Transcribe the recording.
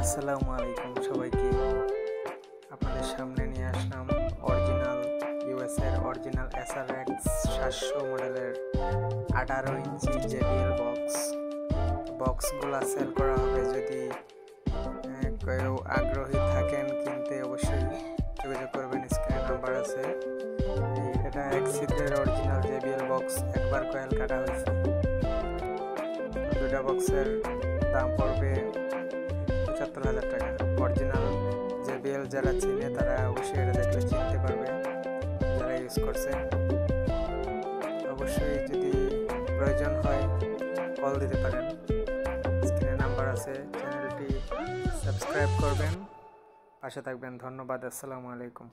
আসসালামু আলাইকুম সবাইকে। আপনাদের সামনে নিয়ে আসলাম অরিজিনাল ইউএসএর অরিজিনাল SRX 700 মডেলের 18 ইঞ্চি JBL বক্সগুলো সেল করা হবে। যদি কেউ আগ্রহী থাকেন কিনতে অবশ্যই যোগাযোগ করবেন, স্ক্রিনে নাম্বার আছে। এটা এক সিটের অরিজিনাল JBL বক্স, একবার কয়েল কাটা হয়েছে। দুটা বক্সের দাম পড়বে ৭৫,০০০ টাকা। অরিজিনাল JBL যারা চিনে তারা অবশ্যই এটা দেখলে চিনতে পারবে, যারা ইউজ করছে। অবশ্যই যদি প্রয়োজন হয় কল দিতে পারেন, স্ক্রিনে নাম্বার আছে। চ্যানেলটি সাবস্ক্রাইব করবেন, পাশে থাকবেন। ধন্যবাদ। আসসালামু আলাইকুম।